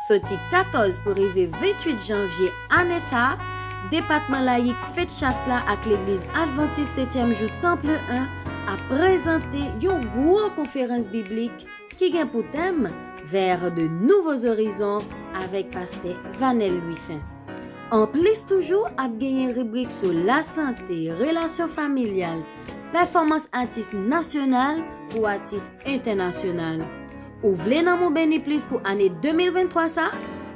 Sorti 14 pour arriver 28 janvier à Netha, département laïque fête chasse là avec l'église Adventiste 7e jour Temple 1 a présenté une grosse conférence biblique qui a pour thème vers de nouveaux horizons avec pasteur Vanel Louis-Saint. En plus toujours a gagné rubrique sur la santé, relations familiales, performance artiste nationale ou artiste international. Ou voulez nan mon béni plus pour année 2023 ça,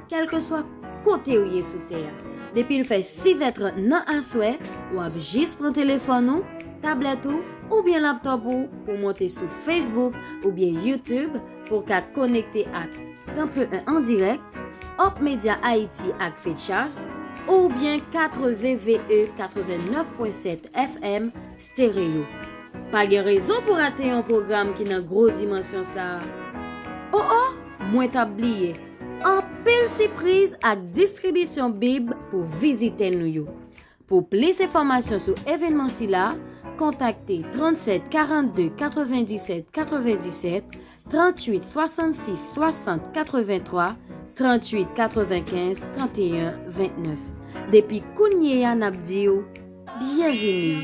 quel que soit côté où y sous terre. Depuis il fait 6h30 nan à souhait, ou ab juste prendre téléphone ou, tablette ou bien laptop ou pour monter sur Facebook ou bien YouTube pour qu'à connecter à Temple 1 en direct, Hop Media Haïti ak Fête Chasse ou bien 4VVE 89.7 FM stéréo. Pas de raison pour rater un programme qui n'a gros dimension ça. Oh, moi t'oublié. En pile surprise ak distribution Bible pour visiter nous. Pour plus d'informations sur événement si là, contactez 37 42 97 97 38 66 60 83 38 95 31 29. Depuis Kounye Anabdio, bienvenue.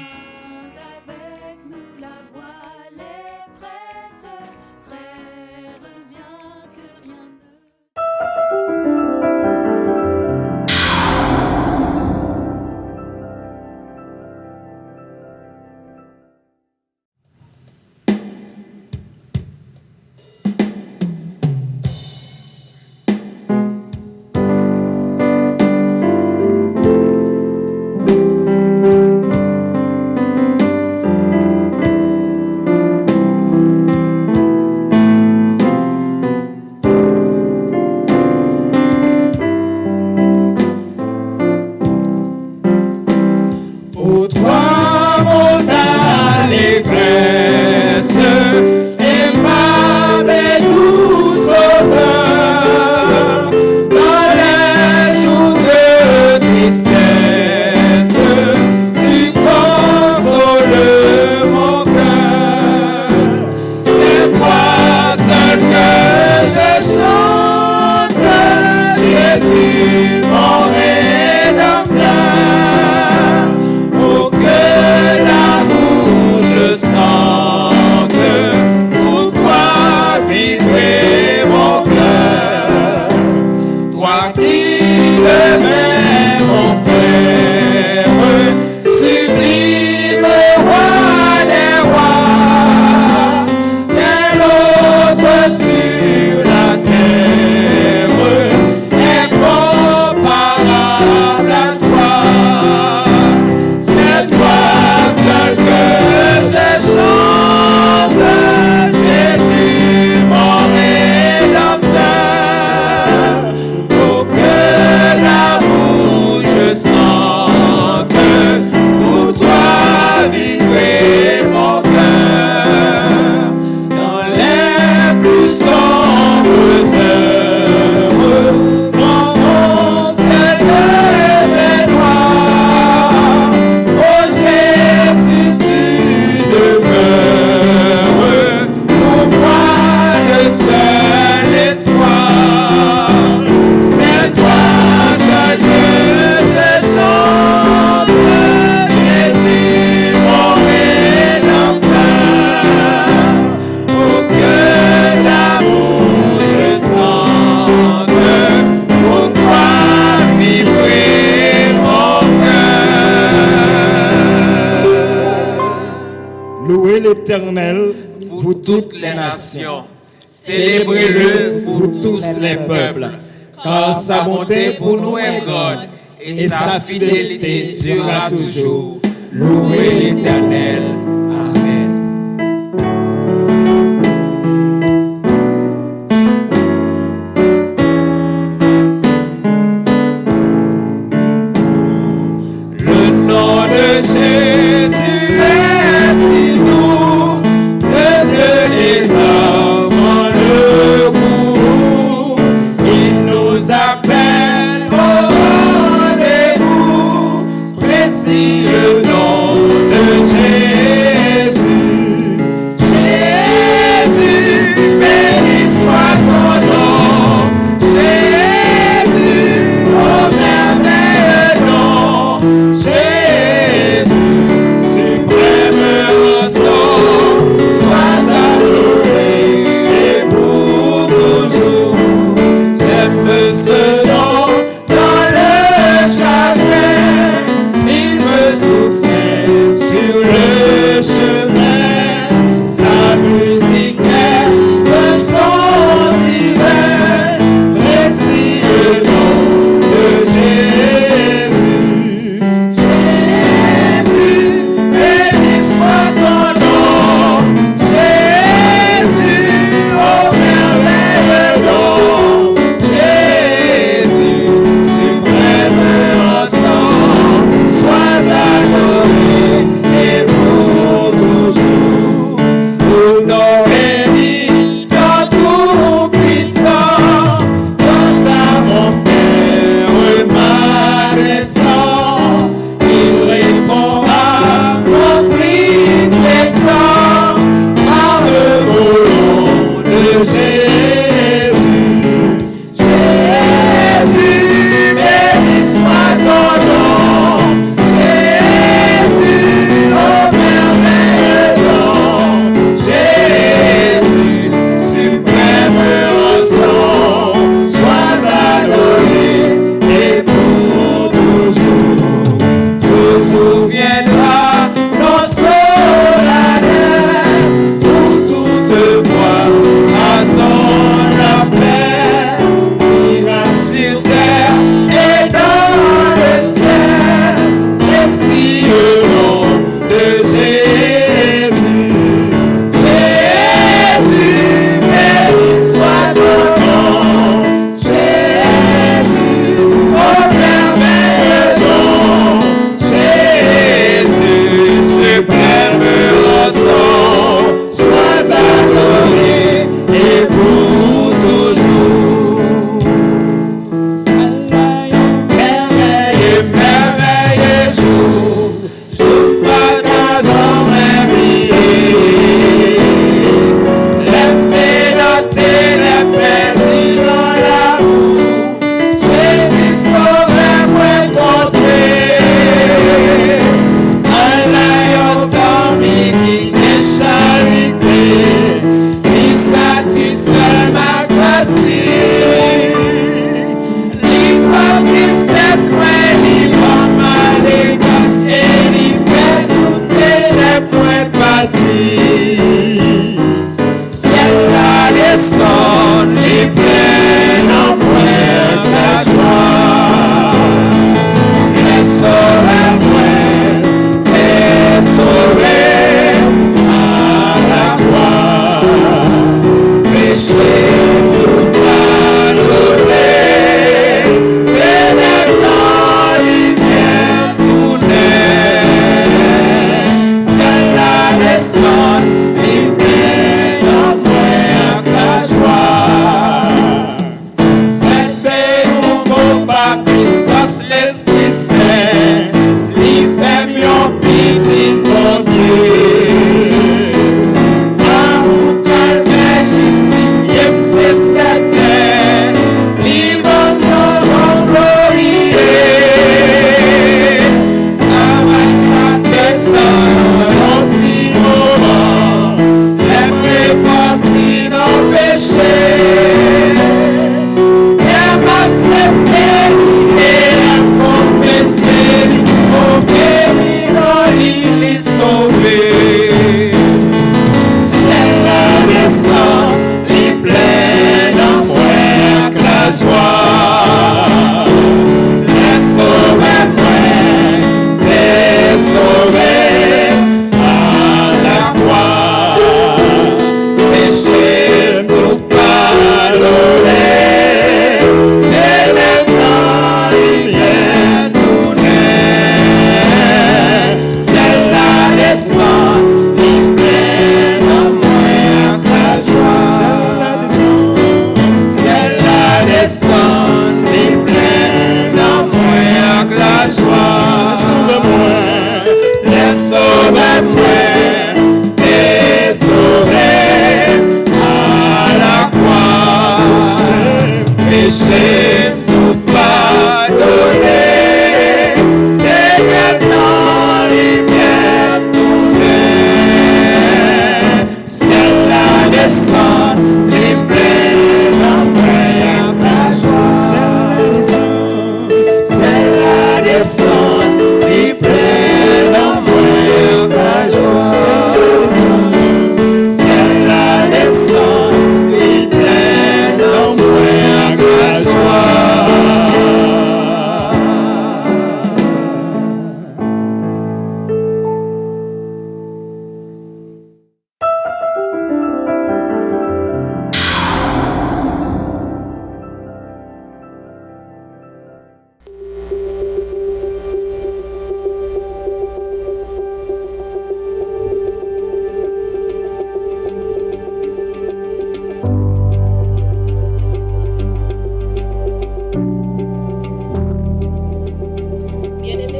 l'Éternel, vous toutes les nations. Célébrez-le, vous tous les peuples, car sa bonté pour nous est grande et sa fidélité durera toujours. Louez l'Éternel. Amen. Le nom de Jésus est si doux, de Dieu des hommes le goût. Il nous appelle au rendez-vous, précieux nom de Jésus.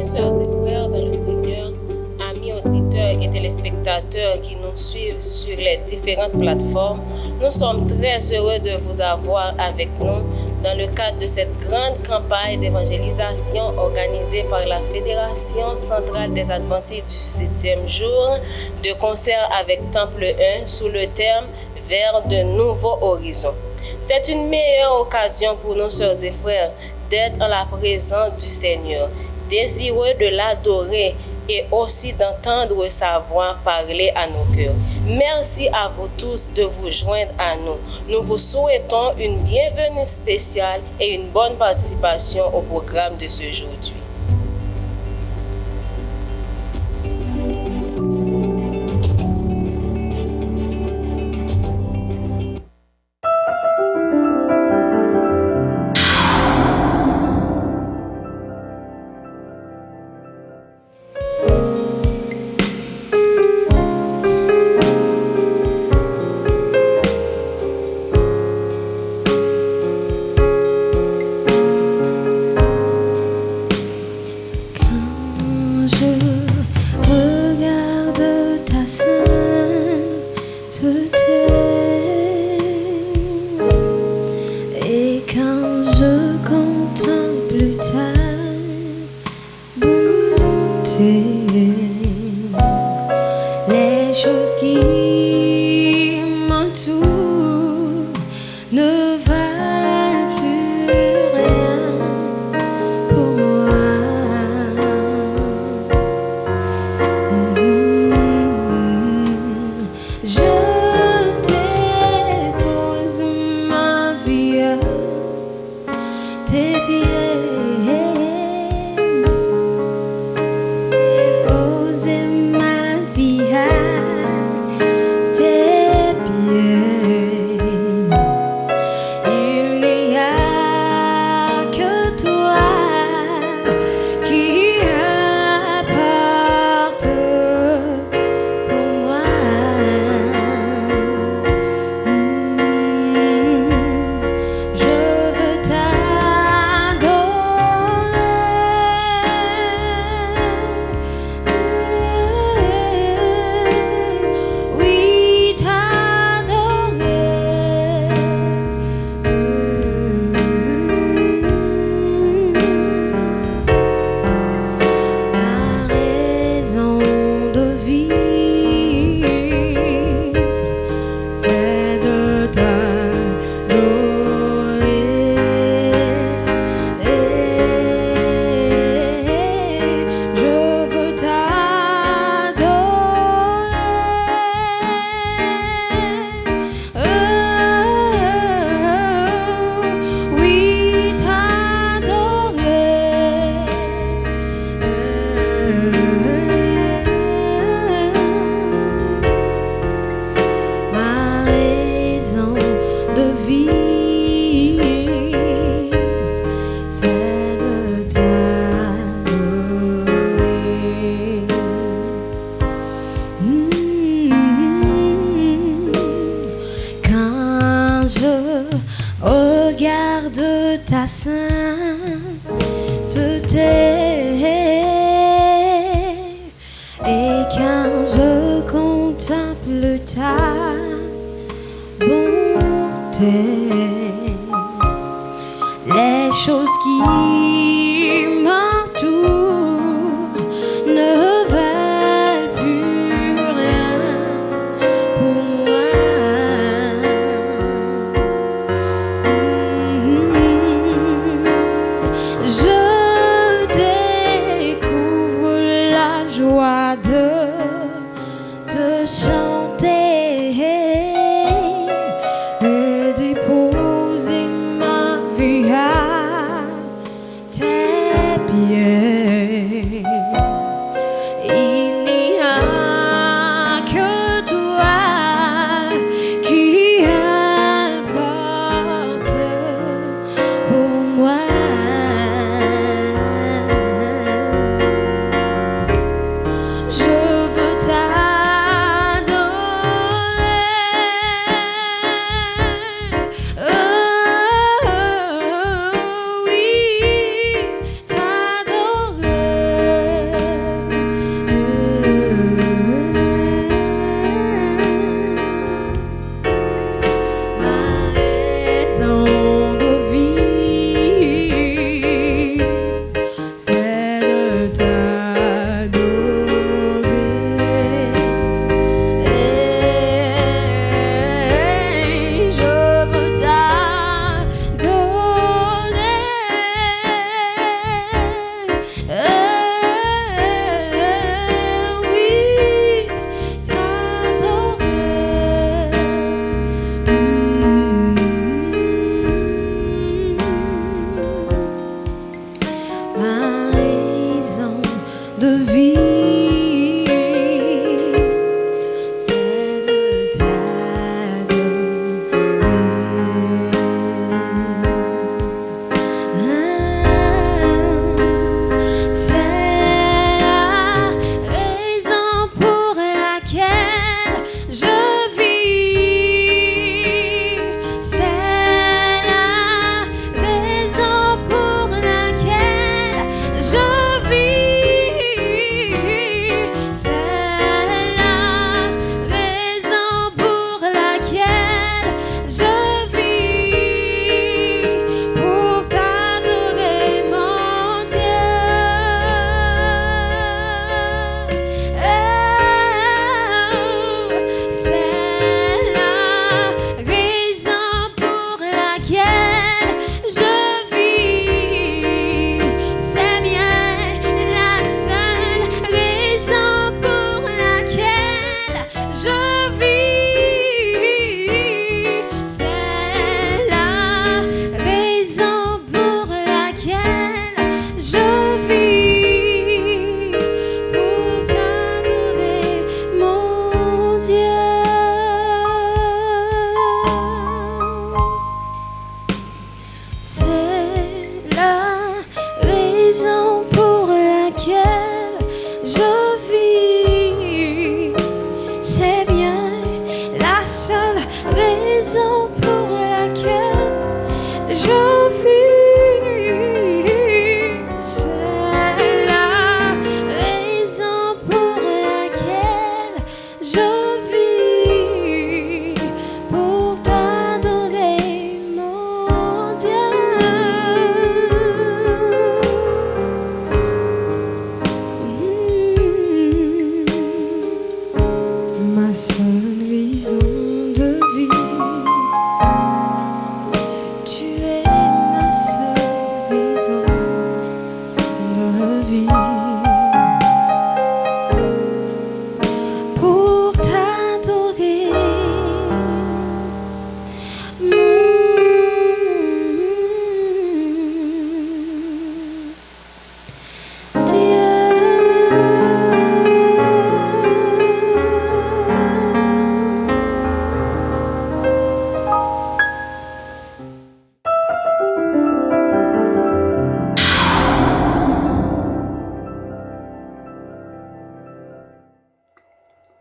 Bien, sœurs et frères dans le Seigneur, amis auditeurs et téléspectateurs qui nous suivent sur les différentes plateformes, nous sommes très heureux de vous avoir avec nous dans le cadre de cette grande campagne d'évangélisation organisée par la Fédération centrale des Adventistes du 7e jour de concert avec Temple 1 sous le terme « Vers de nouveaux horizons ». C'est une meilleure occasion pour nos sœurs et frères d'être en la présence du Seigneur, désireux de l'adorer et aussi d'entendre sa voix parler à nos cœurs. Merci à vous tous de vous joindre à nous. Nous vous souhaitons une bienvenue spéciale et une bonne participation au programme de ce jour. Je veux t'adorer.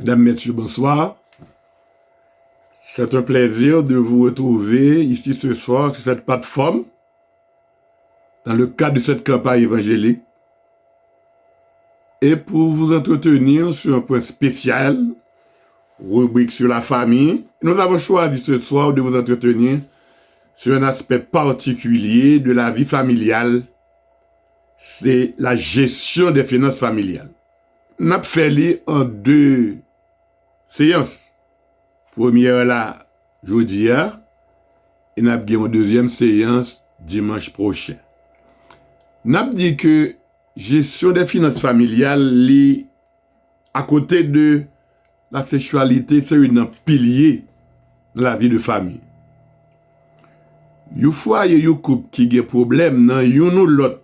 Mesdames, Messieurs, bonsoir. C'est un plaisir de vous retrouver ici ce soir sur cette plateforme dans le cadre de cette campagne évangélique et pour vous entretenir sur un point spécial, rubrique sur la famille. Nous avons choisi ce soir de vous entretenir sur un aspect particulier de la vie familiale, c'est la gestion des finances familiales. Nous avons fait en 2 séances. Première là, jeudi, et nous avons une deuxième séance dimanche prochain. Nous avons dit que gestion des finances familiales, à côté de la sexualité, c'est un pilier de la vie de famille. Une fois il y a un couple qui a des problèmes, dans une ou l'autre,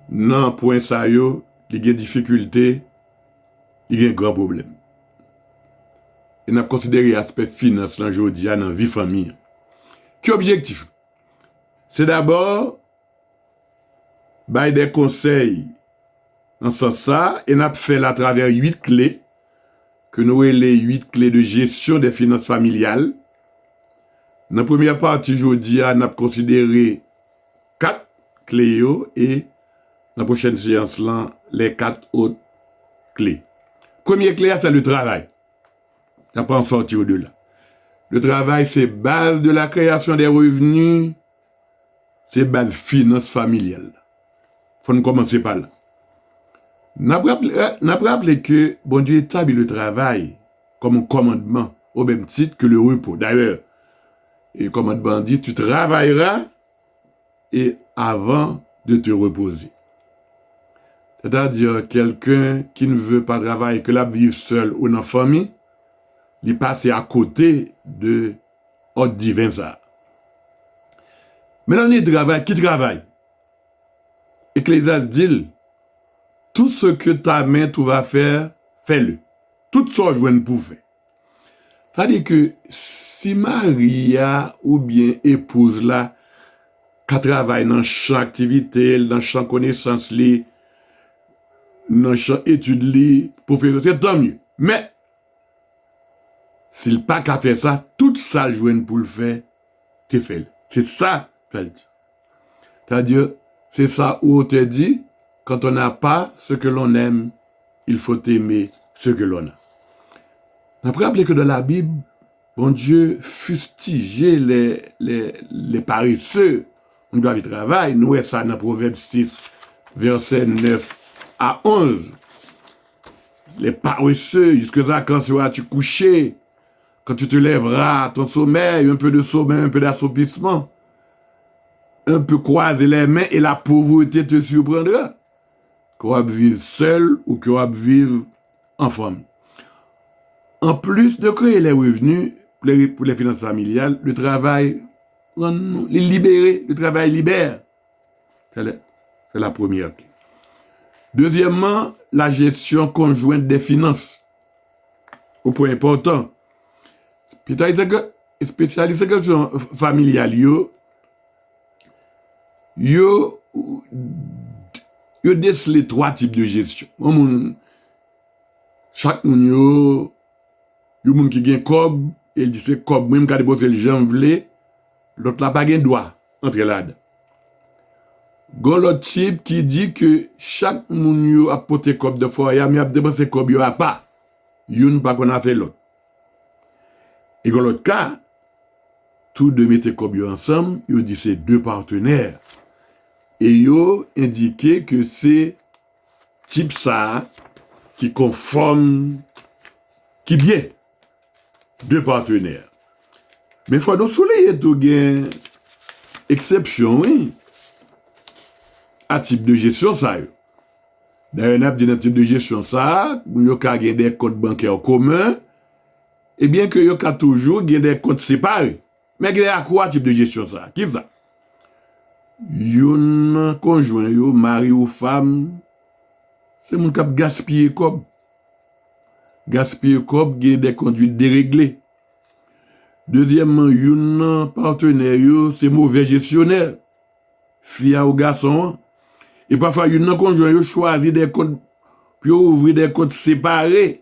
non, point ça, il y a des difficultés, il y a un grand problème. Et nous avons considéré l'aspect finance aujourd'hui dans la vie famille. Quel objectif? C'est d'abord des conseils dans ce sens, et nous avons fait à travers 8 clés, que nous avons les 8 clés de gestion des finances familiales. Dans la première partie aujourd'hui, nous avons considéré 4 clés et dans la prochaine séance, les 4 autres clés. Première clé, c'est le travail. On n'a pas en sortir au-delà. Le travail, c'est base de la création des revenus, c'est base finance familiale. Il faut nous commencer par là. Nous avons rappelé que bon Dieu établit le travail comme un commandement, au même titre que le repos. D'ailleurs, le commandement dit, tu travailleras et avant de te reposer. C'est-à-dire, quelqu'un qui ne veut pas travailler, que la vivre seul ou dans la famille, il passe à côté de ordre divin ça. Maintenant, il travaille, qui travaille? Ecclésiaste dit, tout ce que ta main tu vas faire, fais-le. Tout ça, je viens pour faire. C'est-à-dire que si Maria ou bien épouse là, qui travaille dans chaque activité, dans chaque connaissance, dans chaque étude, pour faire ça, c'est tant mieux. Mais, s'il pas qu'à faire ça, tout ça, je viens pour le faire, tu fais. C'est ça, qu'elle dit. C'est-à-dire, c'est ça où on te dit, quand on n'a pas ce que l'on aime, il faut aimer ce que l'on a. On peut rappeler que dans la Bible, bon Dieu fustigeait les paresseux. On doit y travailler. Nous, ça dans Proverbe 6, verset 9 à 11. Les paresseux, jusqu'à quand seras-tu couché, quand tu te lèveras, ton sommeil, un peu de sommeil, un peu d'assoupissement, un peu croiser les mains et la pauvreté te surprendra. Qu'on va vivre seul ou qu'on va vivre en famille. En plus de créer les revenus pour les finances familiales, le travail, les libérer, le travail libère. C'est la première clé. Deuxièmement, la gestion conjointe des finances. Au point important. Spécialiste en question familiale, yo décelé 3 types de gestion. Chaque moun yo moun qui gen cob, il dit c'est cob même quand bosser le gens vle, l'autre là pas gen droit entre là-dedans. Gon l'autre type qui dit que chaque moun yo a porté cob de fois mais a dépensé cob yo a pas. Youn pas qu'on a fait l'autre. Et gon l'autre cas, tous deux mettez cob yo ensemble, yo dit c'est 2 partenaires. Et yo indiqué que c'est type ça qui conforme, qui bien, 2 partenaires. Mais il faut nous souligner tout gain exception, oui, à type de gestion ça. D'ailleurs, on a dit dans type de gestion ça, il y a des comptes bancaires communs, et bien que il y a toujours des comptes séparés. Mais il y a quoi type de gestion ça? Qui ça? Yon conjoint, yon mari ou femme, c'est mon cap gaspiller comme. Gaspiller comme, il y a des conduites déréglées. Deuxièmement, yon partenaire, c'est mauvais gestionnaire. Fille ou garçon. Et parfois, yon conjoint, yon choisit des comptes, puis ouvrir des comptes séparés.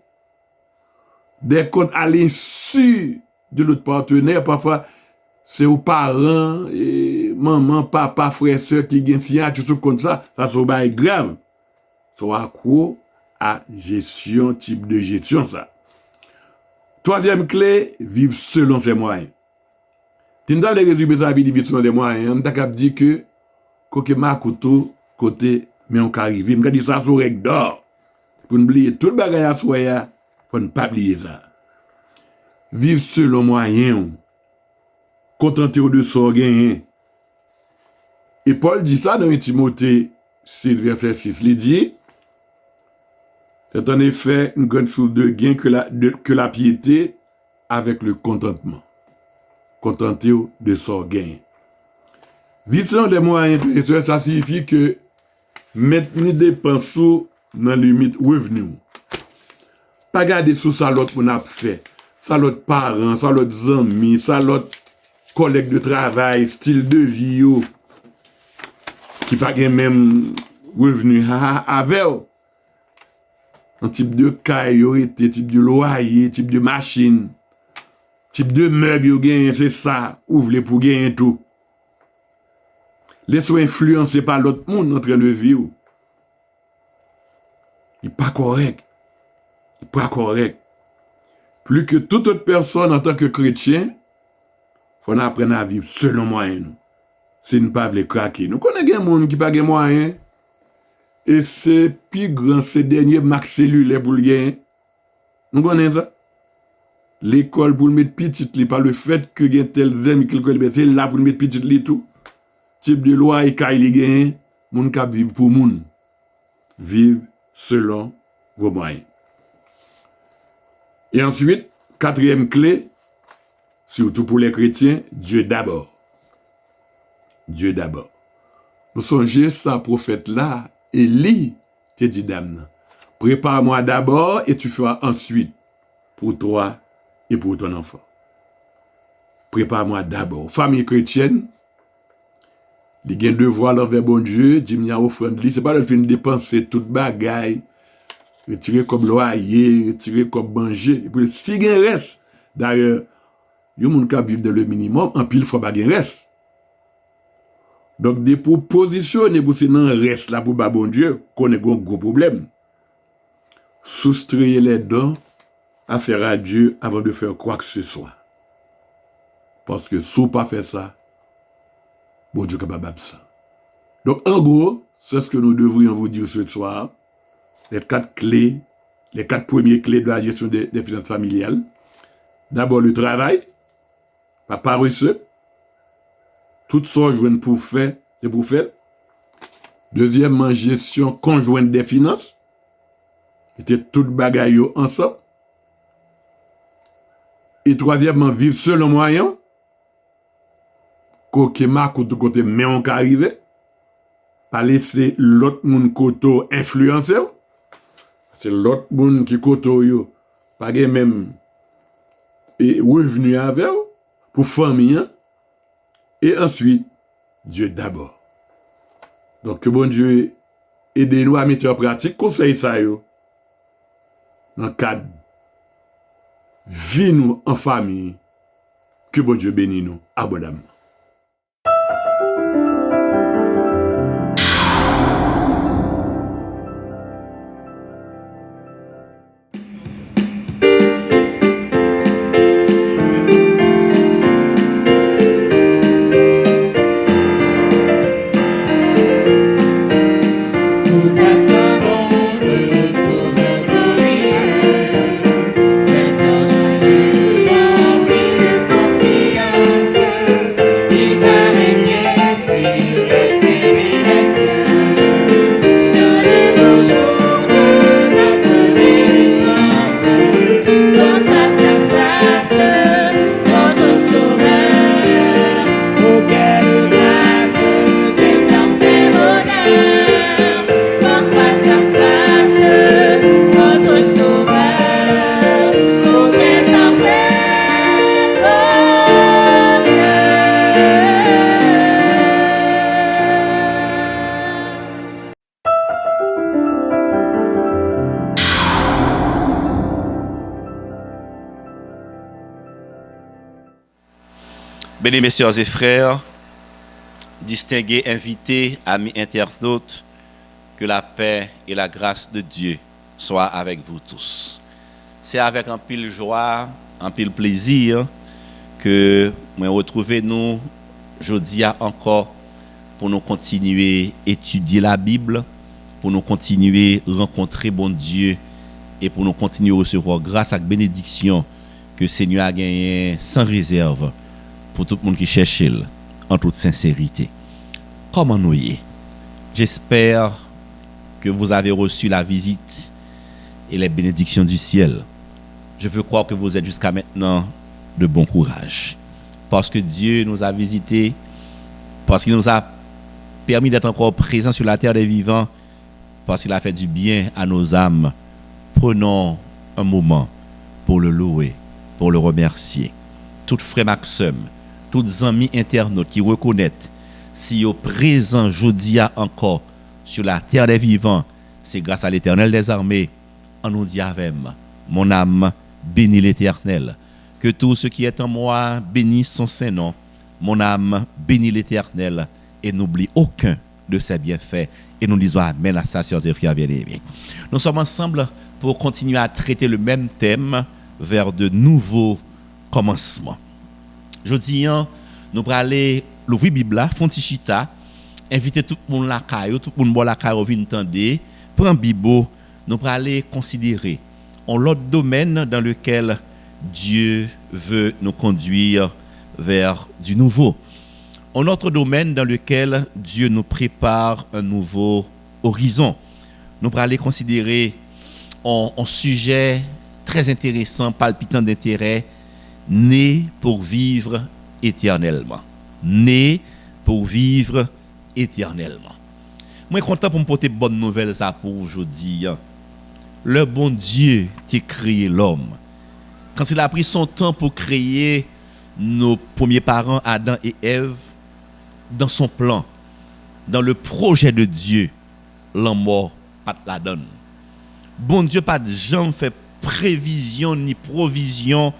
Des comptes à l'insu de l'autre partenaire. Parfois, c'est aux parents, et maman, papa, frère, soeur qui gagnent signature tout comme ça c'est grave. Ça va quoi à gestion, type de gestion ça. Troisième clé, vivre selon ses moyens. Tu n'as pas résumé ça vie vivre selon les moyens. On t'a dit que côté ma couteau côté mais on arrive. On dit ça sur règle d'or. Pour n'oublier tout le bagage à soi, pour ne pas oublier ça. Vivre selon moyens. Contenter de son gain. Et Paul dit ça dans 1 Timothée 6, verset 6. Il dit, c'est en effet une grande chose de gain que la piété avec le contentement. Contenter de son gain. Vivre selon les moyens, ça signifie que mettre une dépense dans la limite revenu. Pas garder sous ça l'autre qu'on a fait. Ça l'autre parents, ça l'autre amis, ça l'autre collègues de travail, style de vie, qui pas même revenu avec un type de caille, type de loyer, type de machine, type de meuble, c'est ça, ouvre pour gagner tout. Laissez-vous influencer par l'autre monde en train de vivre. Il n'est pas correct. Il n'est pas correct. Plus que toute autre personne en tant que chrétien, il faut apprendre à vivre selon moyen. Si nous ne pas les craquer. Nous connaissons des gens qui n'ont pas de moyens. Et c'est plus grand, ces derniers max cellulaires pour le gagner. Nous connaissons ça. L'école pour le mettre petit, pas le fait que il y a tel zème qui c'est là pour le mettre petit tout. Type de loi et qu'il gagne, moun k'ap vivre pour moun. Vivre selon vos moyens. Et ensuite, 4e clé, surtout pour les chrétiens, Dieu d'abord. Dieu d'abord. Vous songez, ça prophète là, Élie, tu dis dame, prépare-moi d'abord et tu feras ensuite pour toi et pour ton enfant. Prépare-moi d'abord. Famille chrétienne, il y a un devoir envers bon Dieu, dis-moi offrande, c'est pas le fin de dépenser toute bagaille, retirer comme loyer, retirer comme manger. Et puis si il reste, d'ailleurs, il y a des gens qui vivent dans le minimum, en pile fois il reste. Donc des propositions pour ce reste là pour bon Dieu, qu'on a un gros problème. Soustrayer les dons à faire à Dieu avant de faire quoi que ce soit. Parce que si vous pas fait ça, bon Dieu est capable de ça. Donc en gros, c'est ce que nous devrions vous dire ce soir. Les 4 clés, les 4 premières clés de la gestion des finances familiales. D'abord le travail, pas paresseux. Tout ça, je viens pour faire, c'est pour faire. Deuxièmement, gestion conjointe des finances. C'était tout bagaille ensemble. Et troisièmement, vivre selon moyen. Côté marque ou de côté, mais on peut arriver. Pas laisser l'autre monde koto influencer. C'est l'autre monde qui koto yo. Pas même et revenu avec pour famille. Et ensuite, Dieu d'abord. Donc, que bon Dieu aide-nous à mettre en pratique conseil ça yo. Dans le cadre, vie nous en famille. Que bon Dieu bénisse nous abondamment. Bénis mes sœurs et frères, distingués invités, amis internautes, que la paix et la grâce de Dieu soient avec vous tous. C'est avec un pile joie, un pile plaisir que nous retrouvons nous aujourd'hui encore pour nous continuer à étudier la Bible, pour nous continuer à rencontrer bon Dieu et pour nous continuer à recevoir grâce à la bénédiction que le Seigneur a gagné sans réserve pour tout le monde qui cherche en toute sincérité. Comment nous y est? J'espère que vous avez reçu la visite et les bénédictions du ciel. Je veux croire que vous êtes jusqu'à maintenant de bon courage. Parce que Dieu nous a visités, parce qu'il nous a permis d'être encore présents sur la terre des vivants, parce qu'il a fait du bien à nos âmes. Prenons un moment pour le louer, pour le remercier. Tout frère Maxime, tous amis internautes qui reconnaissent si au présent aujourd'hui encore sur la terre des vivants, c'est grâce à l'Éternel des armées. On nous dit avec mon âme bénis l'Éternel. Que tout ce qui est en moi bénisse son Saint-Nom. Mon âme bénis l'Éternel et n'oublie aucun de ses bienfaits. Et nous disons amen à ça, sœurs et frères bien-aimés. Nous sommes ensemble pour continuer à traiter le même thème vers de nouveaux commencements. Jeudi, nous allons aller l'ouvrir Bible là, Fontichita, inviter tout le monde la caillou, tout le monde la caillou vient entendre, prendre Bible, nous allons aller considérer un autre domaine dans lequel Dieu veut nous conduire vers du nouveau. Un autre domaine dans lequel Dieu nous prépare un nouveau horizon. Nous allons aller considérer un sujet très intéressant, palpitant d'intérêt, né pour vivre éternellement. Né pour vivre éternellement. Moi content pour me porter bonne nouvelle ça pour aujourd'hui. Le bon Dieu qui a créé l'homme. Quand il a pris son temps pour créer nos premiers parents Adam et Ève, dans son plan, dans le projet de Dieu, l'homme mort pas la donne. Bon Dieu pas de jamais fait prévision ni provision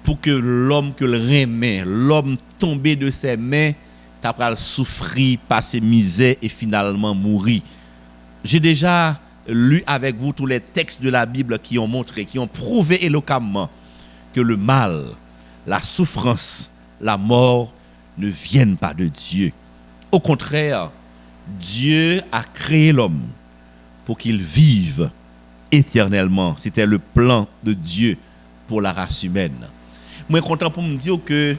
pour que l'homme que le remet, l'homme tombé de ses mains, t'apprend souffrir, passer misère et finalement mourir. J'ai déjà lu avec vous tous les textes de la Bible qui ont montré, qui ont prouvé éloquemment que le mal, la souffrance, la mort ne viennent pas de Dieu. Au contraire, Dieu a créé l'homme pour qu'il vive éternellement. C'était le plan de Dieu pour la race humaine. Moi, je suis content pour me dire que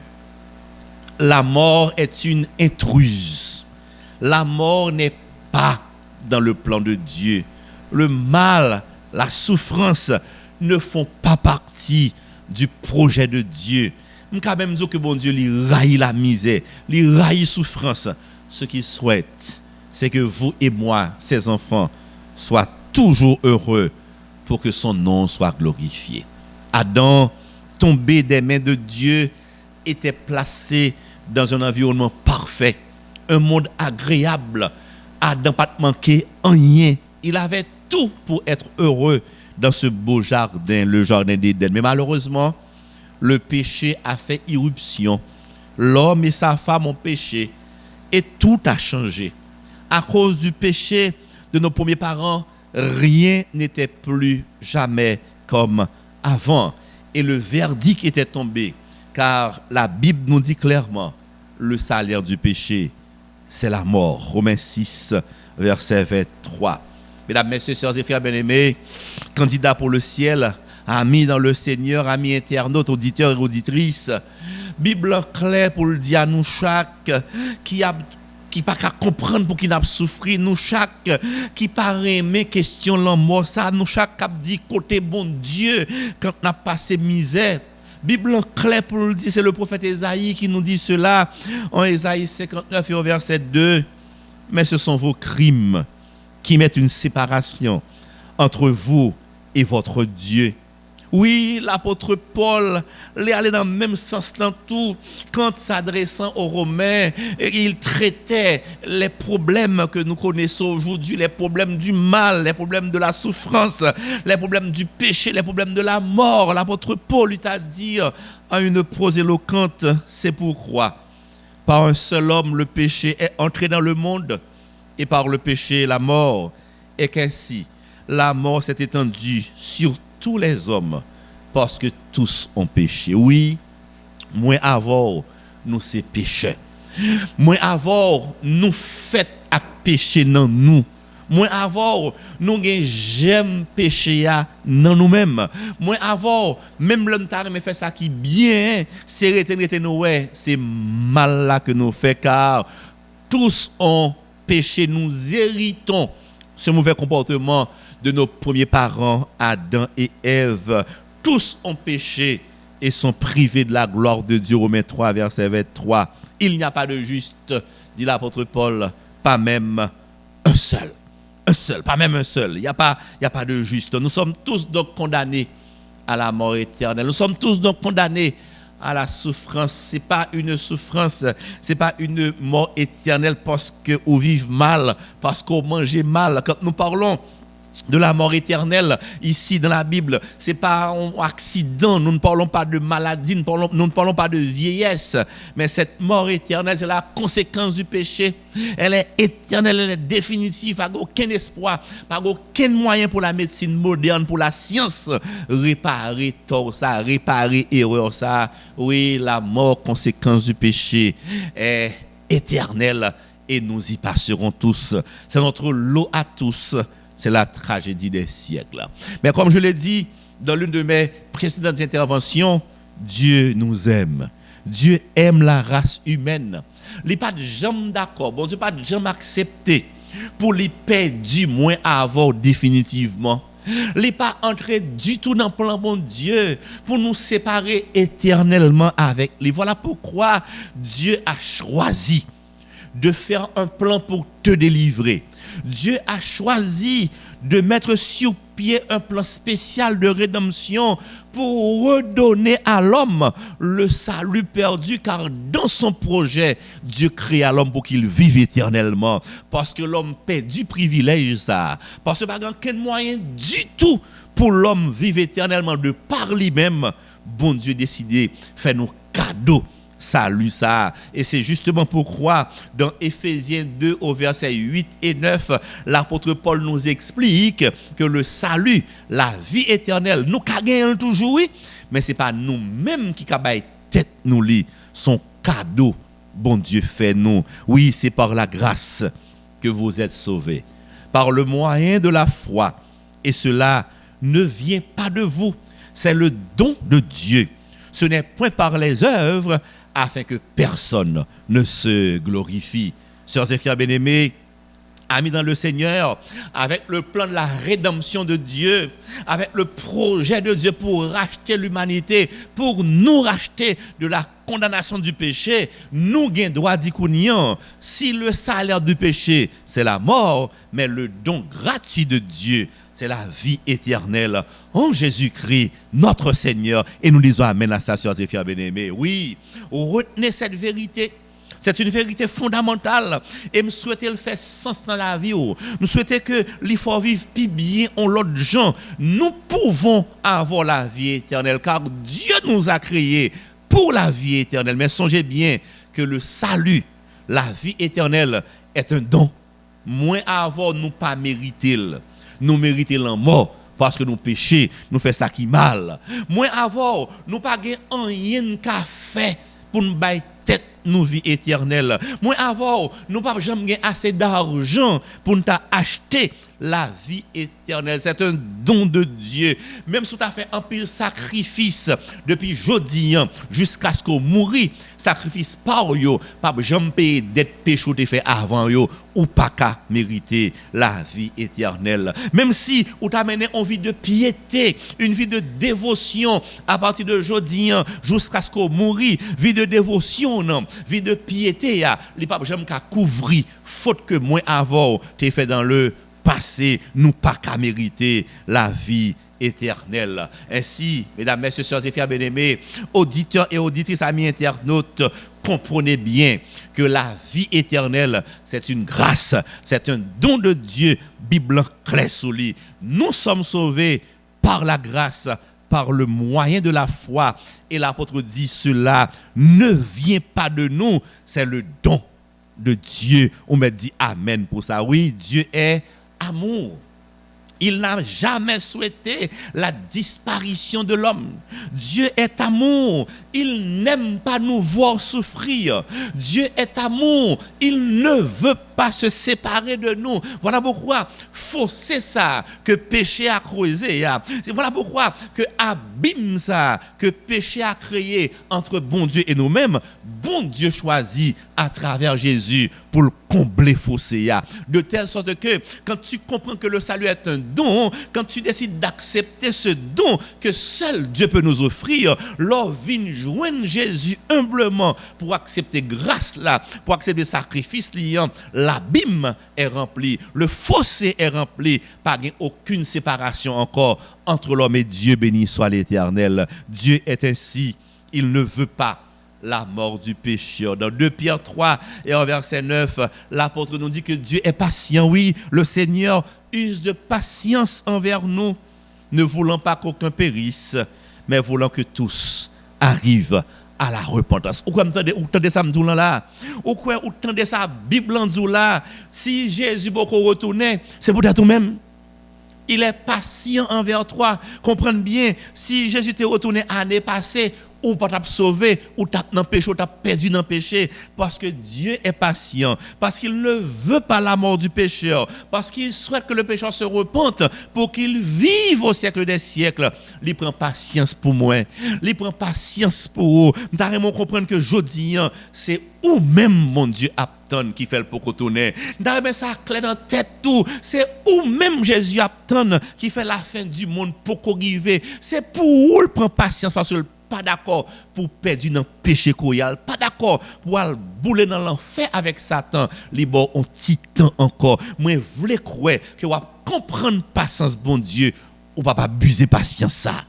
la mort est une intruse. La mort n'est pas dans le plan de Dieu. Le mal, la souffrance ne font pas partie du projet de Dieu. Je quand même dire que bon Dieu lui raille la misère, lui raille la souffrance. Ce qu'il souhaite, c'est que vous et moi, ses enfants, soient toujours heureux pour que son nom soit glorifié. Adam, tombé des mains de Dieu, était placé dans un environnement parfait, un monde agréable. Adam n'a pas manqué rien. Il avait tout pour être heureux dans ce beau jardin, le jardin d'Éden. Mais malheureusement, le péché a fait irruption. L'homme et sa femme ont péché et tout a changé. À cause du péché de nos premiers parents, rien n'était plus jamais comme avant. Et le verdict était tombé, car la Bible nous dit clairement, le salaire du péché, c'est la mort. Romains 6, verset 23. Mesdames, messieurs, sœurs et frères bien-aimés, candidats pour le ciel, amis dans le Seigneur, amis internautes, auditeurs et auditrices, Bible claire pour le dire à nous chaque qui pas qu'à comprendre pour qui n'a souffri, nous chaque qui pas aimer question la mort ça, nous chaque qui dit côté bon Dieu quand n'a passé misère. Bible claire pour le dire, c'est le prophète Ésaïe qui nous dit cela en Ésaïe 59 et au verset 2. Mais ce sont vos crimes qui mettent une séparation entre vous et votre Dieu. Oui, l'apôtre Paul est allé dans le même sens dans tout. Quand s'adressant aux Romains, il traitait les problèmes que nous connaissons aujourd'hui, les problèmes du mal, les problèmes de la souffrance, les problèmes du péché, les problèmes de la mort. L'apôtre Paul lui a dit en une prose éloquente, c'est pourquoi par un seul homme le péché est entré dans le monde et par le péché la mort, et qu'ainsi la mort s'est étendue sur tous les hommes, parce que tous ont péché. Oui, moins avant, nous c'est péché. Moins avant, nous fait à péché dans nous. Moins avant, nous j'aime péché dans nous-mêmes. Moins avant, même l'homme me fait ça qui bien, c'est c'est mal là que nous fait, car tous ont péché, nous héritons ce mauvais comportement de nos premiers parents, Adam et Ève. Tous ont péché et sont privés de la gloire de Dieu. Romains 3, verset 23. Il n'y a pas de juste, dit l'apôtre Paul, pas même un seul. Un seul, pas même un seul. Il n'y a pas de juste. Nous sommes tous donc condamnés à la mort éternelle. Nous sommes tous donc condamnés à la souffrance. Ce n'est pas une souffrance, ce n'est pas une mort éternelle parce qu'on vive mal, parce qu'on mange mal. Quand nous parlons de la mort éternelle ici dans la Bible, c'est pas un accident, nous ne parlons pas de maladie, nous ne parlons pas de vieillesse, mais cette mort éternelle, c'est la conséquence du péché. Elle est éternelle, elle est définitive, pas aucun espoir, pas aucun moyen pour la médecine moderne, pour la science, réparer tort ça, réparer erreur ça. Oui, la mort, conséquence du péché, est éternelle et nous y passerons tous. C'est notre lot à tous. C'est la tragédie des siècles. Mais comme je l'ai dit dans l'une de mes précédentes interventions, Dieu nous aime. Dieu aime la race humaine. Il n'est pas de jamais d'accord. Bon Dieu pas de jamais accepté pour les perdre moins à avoir définitivement. Il n'est pas entré du tout dans le plan bon Dieu pour nous séparer éternellement avec lui. Voilà pourquoi Dieu a choisi de faire un plan pour te délivrer, Dieu a choisi de mettre sur pied un plan spécial de rédemption pour redonner à l'homme le salut perdu, car dans son projet, Dieu crée l'homme pour qu'il vive éternellement. Parce que l'homme paie du privilège ça. Parce que pas aucun moyen du tout pour l'homme vivre éternellement de par lui-même. Bon Dieu décidé faire nos cadeaux. Salut ça. Et c'est justement pourquoi dans Éphésiens 2 au verset 8 et 9, l'apôtre Paul nous explique que le salut, la vie éternelle, nous gagnons toujours, oui, mais ce n'est pas nous-mêmes qui avons tête nous li, son cadeau, bon Dieu fait nous. Oui, c'est par la grâce que vous êtes sauvés, par le moyen de la foi. Et cela ne vient pas de vous, c'est le don de Dieu. Ce n'est point par les œuvres, afin que personne ne se glorifie. Sœurs et frères bien-aimés, amis dans le Seigneur, avec le plan de la rédemption de Dieu, avec le projet de Dieu pour racheter l'humanité, pour nous racheter de la condamnation du péché, nous avons droit d'y connaître. Si le salaire du péché, c'est la mort, mais le don gratuit de Dieu, c'est la vie éternelle en Jésus-Christ, notre Seigneur. Et nous disons amen à ça, sœurs et frères bien-aimés. Oui, retenez cette vérité. C'est une vérité fondamentale. Et je souhaite le faire sens dans la vie. Nous souhaitons que il faut vivre plus bien en l'autre gens. Nous pouvons avoir la vie éternelle, car Dieu nous a créés pour la vie éternelle. Mais songez bien que le salut, la vie éternelle, est un don. Moins à avoir, nous pas mérité. Nous méritons la mort parce que nous péchons, nous faisons ça qui mal. Moins avoir, nous pas rien qu'à faire pour nous bailler tête nous vie éternelle. Moins avoir, nous pas jamais assez d'argent pour nous acheter la vie éternelle. C'est un don de Dieu. Même si tu as fait un pile sacrifice depuis jeudi jusqu'à ce qu'on mourit, sacrifice par yo, pas jamais payer dette péché ou fait avant yo, ou pas qu'à mériter la vie éternelle. Même si ou t'a mené une vie de piété, une vie de dévotion à partir de jeudi jusqu'à ce qu'on mourit, vie de dévotion, non, vie de piété, les pas jamais qu'à couvrir faute que moins avant t'es fait dans le passé, nous pas qu'à mériter la vie éternelle. Ainsi, mesdames, messieurs, sœurs et frères bien-aimés, auditeurs et auditrices, amis internautes, comprenez bien que la vie éternelle, c'est une grâce, c'est un don de Dieu, Bible claire sous lui. Nous sommes sauvés par la grâce, par le moyen de la foi. Et l'apôtre dit, cela ne vient pas de nous, c'est le don de Dieu. On me dit amen pour ça. Oui, Dieu est amour. Il n'a jamais souhaité la disparition de l'homme. Dieu est amour. Il n'aime pas nous voir souffrir. Dieu est amour. Il ne veut pas se séparer de nous. Voilà pourquoi c'est ça que péché a creusé. Voilà pourquoi que abîme ça que péché a créé entre bon Dieu et nous-mêmes. Bon Dieu choisit à travers Jésus pour le combler fossé. De telle sorte que quand tu comprends que le salut est un don, quand tu décides d'accepter ce don que seul Dieu peut nous offrir, l'on vient joindre Jésus humblement pour accepter grâce là, pour accepter sacrifice liant, l'abîme est rempli, le fossé est rempli, pas aucune séparation encore entre l'homme et Dieu, béni soit l'Éternel. Dieu est ainsi, il ne veut pas la mort du pécheur. Dans 2 Pierre 3 et en verset 9, l'apôtre nous dit que Dieu est patient. Oui, le Seigneur use de patience envers nous, ne voulant pas qu'aucun périsse, mais voulant que tous arrivent à la repentance. Ou quoi entendez ça là? Ou quoi entendez ça Bible en là? Si Jésus beaucoup retourner, c'est pour toi même. Il est patient envers toi. Comprenez bien, si Jésus t'est retourné l'année passée, ou pas t'a sauvé, ou t'as dans péché, ou t'as perdu dans le péché, parce que Dieu est patient, parce qu'il ne veut pas la mort du pécheur, parce qu'il souhaite que le pécheur se repente pour qu'il vive au siècle des siècles. Il prend patience pour moi, il prend patience pour vous. Nous devons comprendre que jeudi, c'est ou même mon Dieu attend qui fait le pour retourner. Nous ça clair dans tête tout, c'est ou même Jésus attend qui fait la fin du monde pour arriver. C'est pour où il prend patience parce que pas d'accord pour perdre dans le péché royal, pas d'accord pour aller bouler dans l'enfer avec Satan, les bon un petit temps encore. Moi voulais croire que vous comprendre patience bon Dieu ou pas abuser patience ça.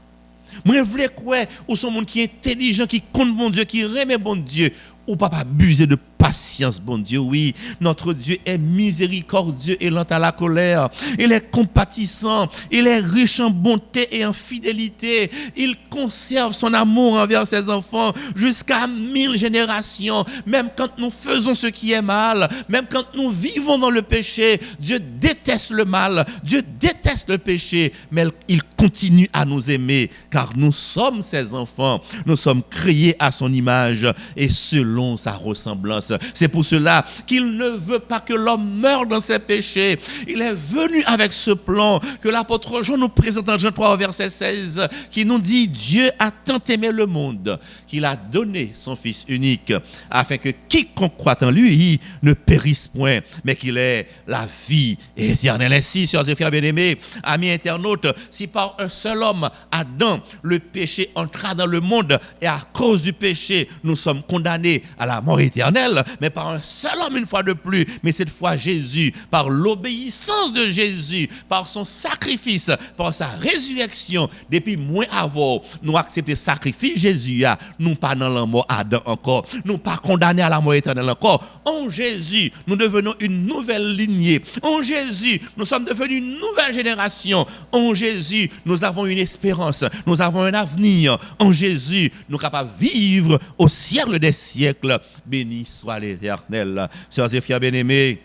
Moi voulais croire ou son monde qui est intelligent, qui compte bon Dieu, qui aime bon Dieu ou pas abuser de patience, bon Dieu. Oui, notre Dieu est miséricordieux et lent à la colère. Il est compatissant. Il est riche en bonté et en fidélité. Il conserve son amour envers ses enfants jusqu'à 1000 générations. Même quand nous faisons ce qui est mal, même quand nous vivons dans le péché, Dieu déteste le mal. Dieu déteste le péché, mais il continue à nous aimer car nous sommes ses enfants. Nous sommes créés à son image et selon sa ressemblance. C'est pour cela qu'il ne veut pas que l'homme meure dans ses péchés. Il est venu avec ce plan que l'apôtre Jean nous présente dans Jean 3 verset 16 qui nous dit: Dieu a tant aimé le monde qu'il a donné son Fils unique afin que quiconque croit en lui ne périsse point mais qu'il ait la vie éternelle. Ainsi, sœurs et frères bien-aimés, amis internautes, si par un seul homme, Adam, le péché entra dans le monde et à cause du péché, nous sommes condamnés à la mort éternelle, mais par un seul homme une fois de plus, mais cette fois Jésus, par l'obéissance de Jésus, par son sacrifice, par sa résurrection, depuis moins avant, nous acceptons sacrifice Jésus, nous pas dans la mort Adam encore, nous pas condamnés à la mort éternelle encore. En Jésus, nous devenons une nouvelle lignée. En Jésus, nous sommes devenus une nouvelle génération. En Jésus, nous avons une espérance, nous avons un avenir. En Jésus, nous sommes capables de vivre au siècle des siècles. Béni soit l'Éternel. Sœurs et frères bien-aimés,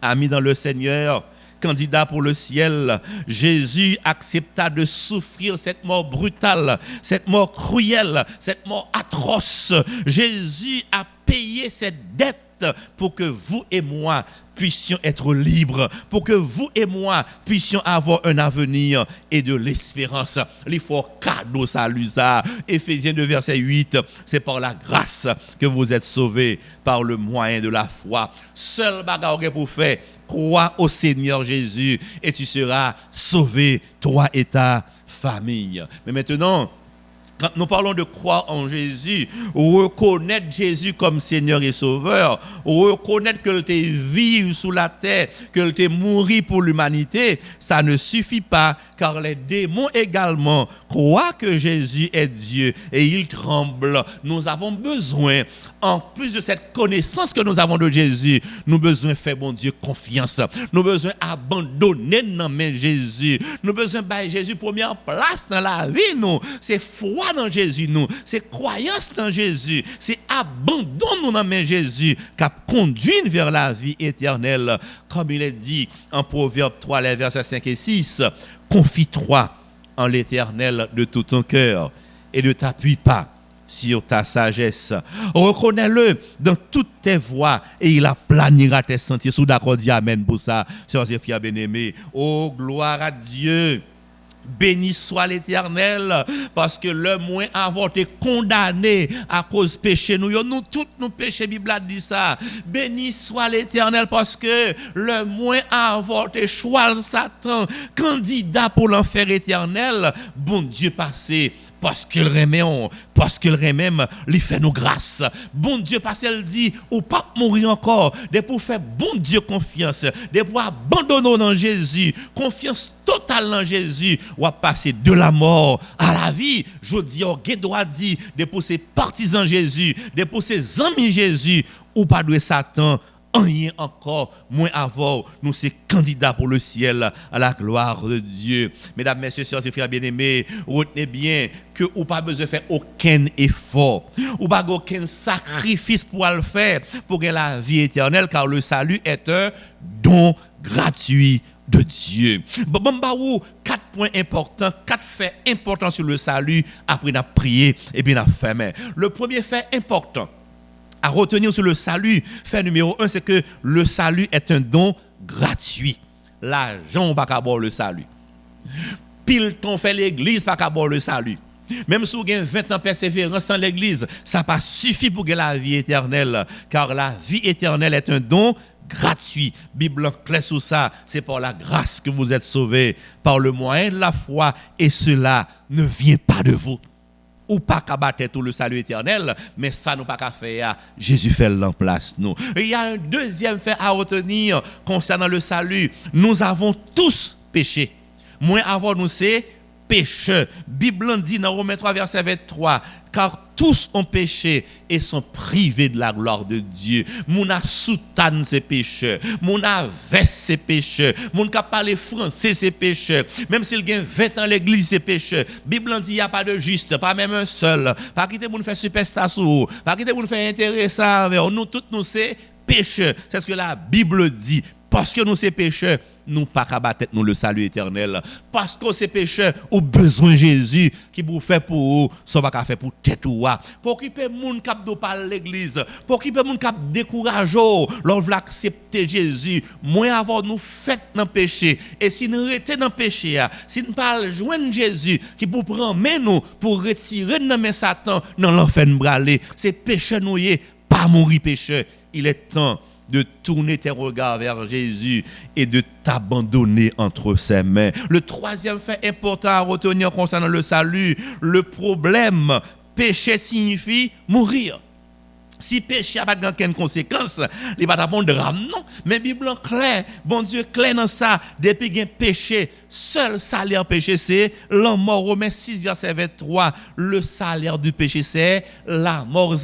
amis dans le Seigneur, candidat pour le ciel, Jésus accepta de souffrir cette mort brutale, cette mort cruelle, cette mort atroce. Jésus a payé cette dette pour que vous et moi puissions être libres, pour que vous et moi puissions avoir un avenir et de l'espérance. Il faut cadeau salut ça. Éphésiens 2 verset 8, c'est par la grâce que vous êtes sauvés par le moyen de la foi. Seul bagarre pour faire, crois au Seigneur Jésus et tu seras sauvé, toi et ta famille. Mais maintenant, quand nous parlons de croire en Jésus, reconnaître Jésus comme Seigneur et Sauveur, reconnaître qu'il était vivre sous la terre, qu'il était mort pour l'humanité, ça ne suffit pas, car les démons également croient que Jésus est Dieu et ils tremblent. Nous avons besoin, en plus de cette connaissance que nous avons de Jésus, nous avons besoin de faire, bon Dieu, confiance. Nous avons besoin d'abandonner nos mains Jésus. Nous avons besoin de Jésus première place dans la vie, nous. C'est foi dans Jésus, nous. C'est croyance dans Jésus. C'est abandon nous dans Jésus qui a conduit vers la vie éternelle. Comme il est dit en Proverbe 3, les versets 5 et 6, confie-toi en l'Éternel de tout ton cœur et ne t'appuie pas sur ta sagesse. Reconnais-le dans toutes tes voies et il aplanira tes sentiers. Sous d'accord, dis amen pour ça, sœurs et frères bien-aimés. Oh, gloire à Dieu. Béni soit l'Éternel, parce que le moins avant été condamné à cause péché. Nous tous nous péchés, Bible a dit ça. Béni soit l'Éternel, parce que le moins avant été choisi Satan, candidat pour l'enfer éternel. Bon Dieu passé, parce qu'il remet, parce qu'il remet, il fait nous grâce. Bon Dieu passé, il dit, ou pas mourir encore, de pour faire bon Dieu confiance, de pour abandonner dans Jésus, confiance totale dans Jésus, ou à passer de la mort à la vie. Je dis, on doit dire, de pour ses partisans Jésus, de pour ses amis Jésus, ou pas de Satan, rien encore, moins avant, nous sommes candidats pour le ciel à la gloire de Dieu. Mesdames, messieurs, sœurs et frères bien-aimés, retenez bien que vous n'avez pas besoin de faire aucun effort, ou pas aucun sacrifice pour le faire pour gagner la vie éternelle, car le salut est un don gratuit de Dieu. Bon, 4 points importants, 4 faits importants sur le salut, après nous prier et bien nous fermer. Le premier fait important à retenir sur le salut, fait numéro 1, c'est que le salut est un don gratuit. L'argent pas qu'à boire le salut. Pile ton fait l'église pas qu'à boire le salut. Même si vous avez 20 ans de persévérance dans l'église, ça pas suffit pour gagner la vie éternelle, car la vie éternelle est un don gratuit. Bible claire sur ça, c'est par la grâce que vous êtes sauvés, par le moyen de la foi, et cela ne vient pas de vous. ou pas qu'à battre tout le salut éternel, mais ça nous pas qu'à faire, Jésus fait en place nous. Et il y a un deuxième fait à retenir concernant le salut. Nous avons tous péché. Moins avant nous c'est pécheur. Bible dit dans Romains 3 verset 23, car tous ont péché et sont privés de la gloire de Dieu. Moun a soutane ses pécheurs, moun a veste ses pécheurs, moun ka parle français ses pécheurs, même s'il gagne 20 ans l'église ses pécheurs. Bible dit il y a pas de juste, pas même un seul. Pas quitter moun faire superstar sur, pas quitter moun faire intéressant avec nous tous nous c'est pécheurs. C'est ce que la Bible dit. Parce que nous, ces pécheurs, nous pas qu'à battre nous le salut éternel. Parce que ces pécheurs ont besoin de Jésus qui vous fait pour vous, ça va faire pour tête ou pour qui peut moun cap de par l'église, pour qui peut moun cap décourager, leur veut accepter Jésus. Moins avant nous fait dans péché et si nous restons dans péché, si nous pas joindre Jésus qui pour prendre nous pour retirer dans main Satan dans l'enfer bralé, c'est pécheur nous y pas mourir pécheur. Il est temps de tourner tes regards vers Jésus et de t'abandonner entre ses mains. Le troisième fait important à retenir concernant le salut, le problème, péché signifie mourir. Si péché n'a pas de conséquences, il n'y a pas de drame, non. Mais la Bible est claire, bon Dieu clair dans ça, depuis qu'il y a péché, seul salaire péché c'est la mort. Romains 6, verset 23, le salaire du péché c'est la mort.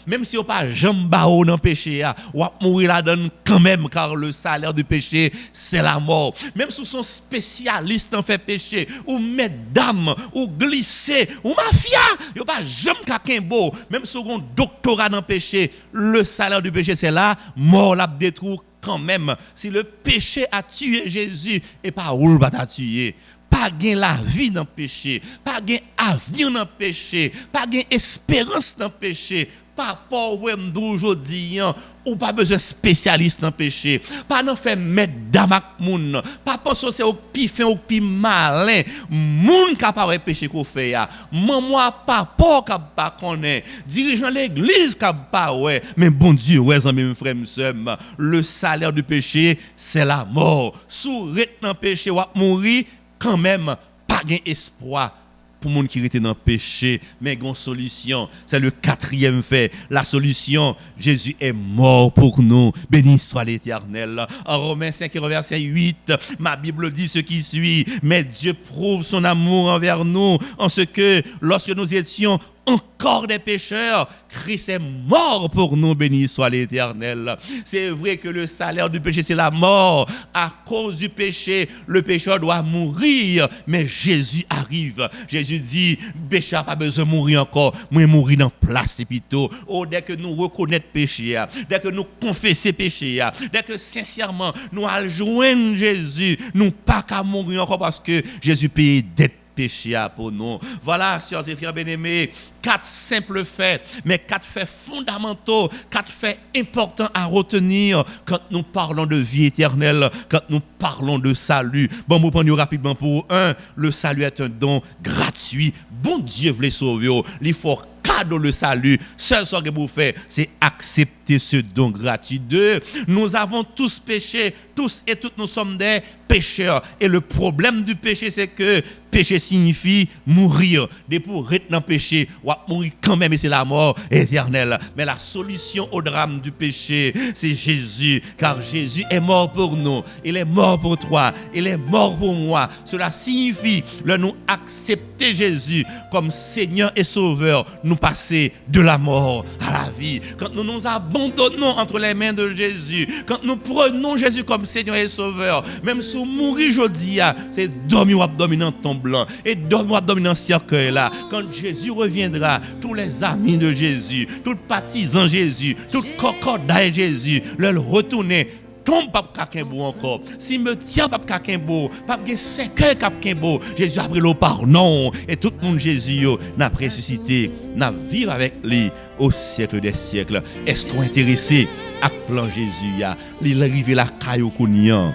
Même si on pas jambao dans le péché, on va mourir là-dedans quand même, car le salaire du péché c'est la mort. Même si on spécialiste en fait péché, ou mesdames, ou glisser, ou mafia, on pas jamais quelqu'un beau, même si on doctorat dans le péché, le salaire du péché c'est là, mort la détruit quand même. Si le péché a tué Jésus et pas où va t'a tué, pas gain la vie dans le péché, pas gain avenir dans le péché, pas gain espérance dans le péché, pas pauvre d'aujourd'hui ou pas besoin spécialiste dans le péché, pas non fait mettre damak moun, pas penser c'est au pi fin ou pi malin, moun capable péché qu'on fait ya, maman papa cap pas connaît, dirigeant l'église cap pas ouais, mais bon Dieu ouais amis frères sœurs, le salaire du péché c'est la mort. Sous rete dans péché ou mourir quand même pas gain espoir. Pour les gens qui étaient dans le péché, mais il y a une solution. C'est le quatrième fait. La solution, Jésus est mort pour nous. Béni soit l'Éternel. En Romains 5, verset 8, ma Bible dit ce qui suit. Mais Dieu prouve son amour envers nous en ce que lorsque nous étions encore des pécheurs, Christ est mort pour nous, béni soit l'Éternel. C'est vrai que le salaire du péché c'est la mort. À cause du péché, le pécheur doit mourir, mais Jésus arrive. Jésus dit, pécheur pas besoin de mourir encore, moi mourir dans place et plutôt. Oh, dès que nous reconnaissons péché, dès que nous confessons péché, dès que sincèrement nous allons joindre Jésus, nous pas qu'à mourir encore parce que Jésus paye dette péché pour nous. Voilà, sœurs et frères bien-aimés, 4 simples faits, mais 4 faits fondamentaux, 4 faits importants à retenir quand nous parlons de vie éternelle, quand nous parlons de salut. Bon, nous prenons rapidement pour un, le salut est un don gratuit. Bon Dieu veut les sauver. Il faut cadeau le salut. Seul ce que vous faites, c'est accepter ce don gratuit. 2, nous avons tous péché, tous et toutes nous sommes des pécheurs. Et le problème du péché, c'est que péché signifie mourir. Dès pour être dans le péché, on va mourir quand même et c'est la mort éternelle. Mais la solution au drame du péché, c'est Jésus. Car Jésus est mort pour nous. Il est mort pour toi. Il est mort pour moi. Cela signifie de nous accepter Jésus comme Seigneur et Sauveur. Nous passer de la mort à la vie. Quand nous nous abandonnons entre les mains de Jésus, quand nous prenons Jésus comme Seigneur et Sauveur, même si nous mourons aujourd'hui, c'est dormir ou abdominer dans ton blanc et dormir ou abdominer dans ce cercueil là. Quand Jésus reviendra, tous les amis de Jésus, tous les partisans de Jésus, tous les cocodailles de Jésus, leur retourner. Tombe pas quelqu'un beau encore. Si me tient pas quelqu'un beau, pas que 5 heures quelqu'un beau, Jésus a pris le pardon et tout le monde Jésus n'a ressuscité, n'a vivre avec lui au siècle des siècles. Est-ce qu'on est intéressé à plan Jésus il arrive la caillou kounian.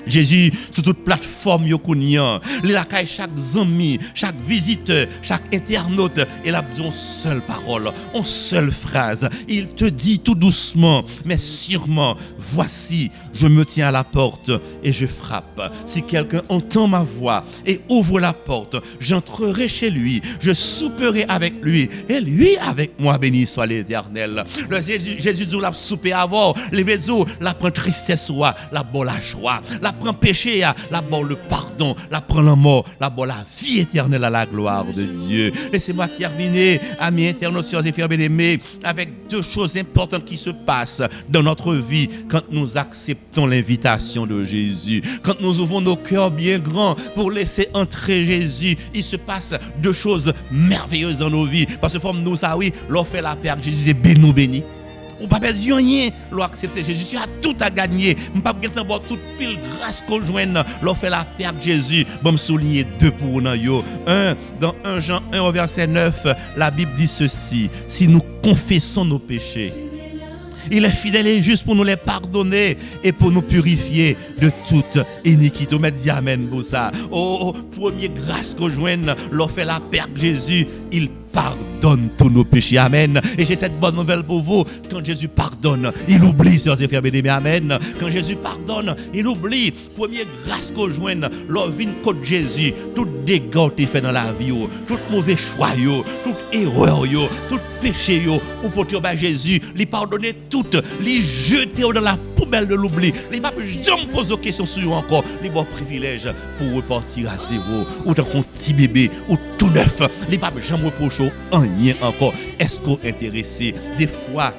Jésus, sur toute plateforme, il accueille chaque ami, chaque visiteur, chaque internaute, et là, une seule parole, une seule phrase. Il te dit tout doucement, mais sûrement, voici, je me tiens à la porte et je frappe. Si quelqu'un entend ma voix et ouvre la porte, j'entrerai chez lui, je souperai avec lui, et lui avec moi, béni soit l'Éternel. Le Jésus dit, la souper avant, les vézos, la prend tristesse, la bonne la joie, la prend péché, la bonne le pardon, la prend la mort, la bonne la vie éternelle à la gloire de Dieu. Laissez-moi terminer, amis internautes, sœurs et frères bien-aimés, avec deux choses importantes qui se passent dans notre vie quand nous acceptons l'invitation de Jésus. Quand nous ouvrons nos cœurs bien grands pour laisser entrer Jésus, il se passe deux choses merveilleuses dans nos vies. Parce que comme nous ça, oui, l'on fait la paix avec Jésus, c'est nous béni. On pas perdu rien, l'on accepter Jésus, tu as tout à gagner. On pas gagner toute pile grâce qu'on joigne, l'on fait la paix avec Jésus. Bon me souligner deux pour nous yo. Dans 1 Jean 1 au verset 9, la Bible dit ceci: si nous confessons nos péchés, il est fidèle et juste pour nous les pardonner et pour nous purifier de toute iniquité. On met dit amen pour ça. Première grâce qu'on joigne, l'on fait la paix avec Jésus, il pardonne tous nos péchés. Amen. Et j'ai cette bonne nouvelle pour vous. Quand Jésus pardonne, il oublie, sœurs et frères bien-aimés. Amen. Quand Jésus pardonne, il oublie. Première grâce qu'on joigne, l'on vient contre Jésus. Tout dégât que fait dans la vie, tout mauvais choix, toute erreur, tout péché, ou pour dire Jésus, lui pardonner tout, lui jeter dans la poubelle de l'oubli. Il ne peut jamais poser de questions sur lui encore. Les bons privilèges pour repartir à zéro, ou tant qu'on petit bébé, ou tout neuf. Il ne peut jamais reprocher rien encore. Est-ce qu'on est intéressé? Des fois,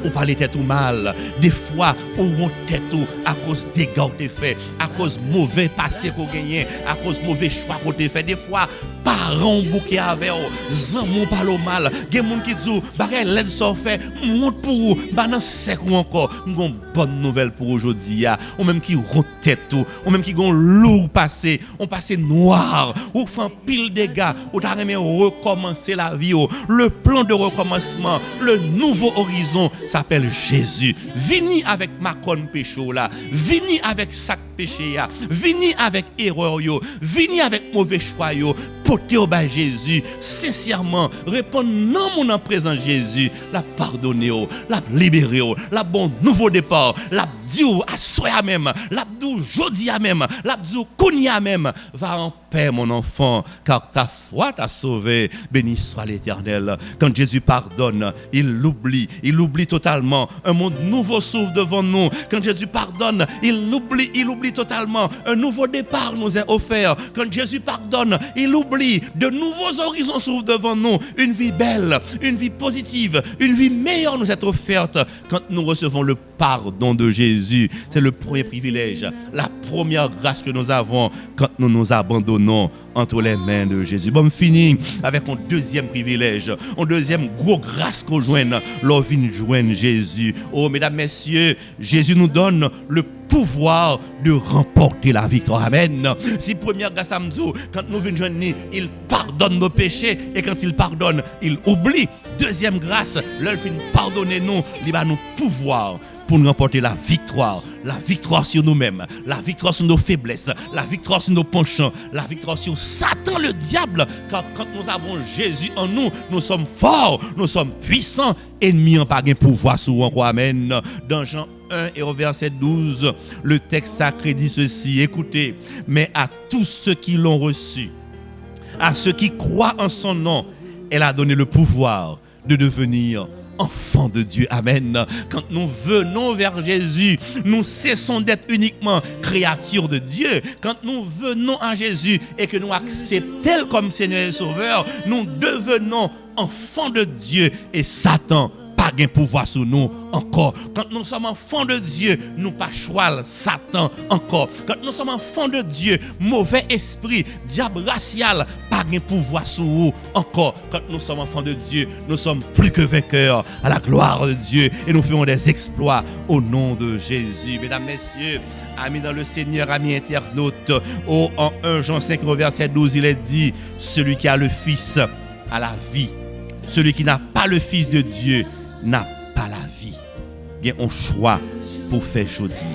on parle tête ou mal. Des fois, on rend tête ou à cause des gars qu'on fait, à cause mauvais passé qu'on gagne, à cause mauvais choix qu'on fait. Des fois, parents bouquet avec eux, zamo parle au mal. Il y a des gens qui disent, bagay l'aide so fait, monte pour vous, banan sec ou encore. Nous avons une bonne nouvelle pour aujourd'hui. Ou même qui rend tête ou même qui ont lourd passé, on passé noir, ou font pile de dégâts, ou t'as aimé recommencer la vie. Le plan de recommencement, le nouveau horizon s'appelle Jésus. Vini avec macron pécho là, vini avec sac péché là, vini avec erreur yo, vini avec mauvais choix yo, porter au bas Jésus, sincèrement répondre non mon en présent Jésus, la pardonner, la libérer, la bon nouveau départ, la dit à soi même, la dit jodi à même, la dit kounya même, va en paix mon enfant, car ta foi t'a sauvé. Béni soit l'Éternel. Quand Jésus pardonne, il oublie totalement. Un monde nouveau s'ouvre devant nous. Quand Jésus pardonne, il oublie totalement. Un nouveau départ nous est offert. Quand Jésus pardonne, il oublie. De nouveaux horizons s'ouvrent devant nous. Une vie belle, une vie positive, une vie meilleure nous est offerte quand nous recevons le pardon de Jésus. C'est le premier privilège, la première grâce que nous avons quand nous nous abandonnons entre les mains de Jésus. Bon, fini avec un deuxième privilège, un deuxième gros grâce qu'on joigne, l'on vient joindre Jésus. Oh, mesdames, messieurs, Jésus nous donne le pouvoir de remporter la victoire. Amen. Si première grâce à nous, quand nous venons joindre, il pardonne nos péchés et quand il pardonne, il oublie. Deuxième grâce, l'œil fin pardonner nous, il va nous pouvoir pour nous remporter la victoire sur nous-mêmes, la victoire sur nos faiblesses, la victoire sur nos penchants, la victoire sur Satan le diable, car quand nous avons Jésus en nous, nous sommes forts, nous sommes puissants, ennemis en pas de pouvoir sur nous. Amen. Dans Jean 1 et au verset 12, le texte sacré dit ceci: écoutez, mais à tous ceux qui l'ont reçu, à ceux qui croient en son nom, elle a donné le pouvoir de devenir enfants de Dieu. Amen. Quand nous venons vers Jésus, nous cessons d'être uniquement créatures de Dieu. Quand nous venons à Jésus et que nous acceptons comme Seigneur et Sauveur, nous devenons enfants de Dieu et Satan pas de pouvoir sur nous encore. Quand nous sommes enfants de Dieu, nous pas choisir Satan encore. Quand nous sommes enfants de Dieu, mauvais esprit, diable racial, pas de pouvoir sur nous encore. Quand nous sommes enfants de Dieu, nous sommes plus que vainqueurs à la gloire de Dieu et nous ferons des exploits au nom de Jésus. Mesdames, messieurs, amis dans le Seigneur, amis internautes, en 1 Jean 5 verset 12, il est dit: celui qui a le Fils a la vie. Celui qui n'a pas le Fils de Dieu n'a pas la vie. Il y a un choix pour faire aujourd'hui.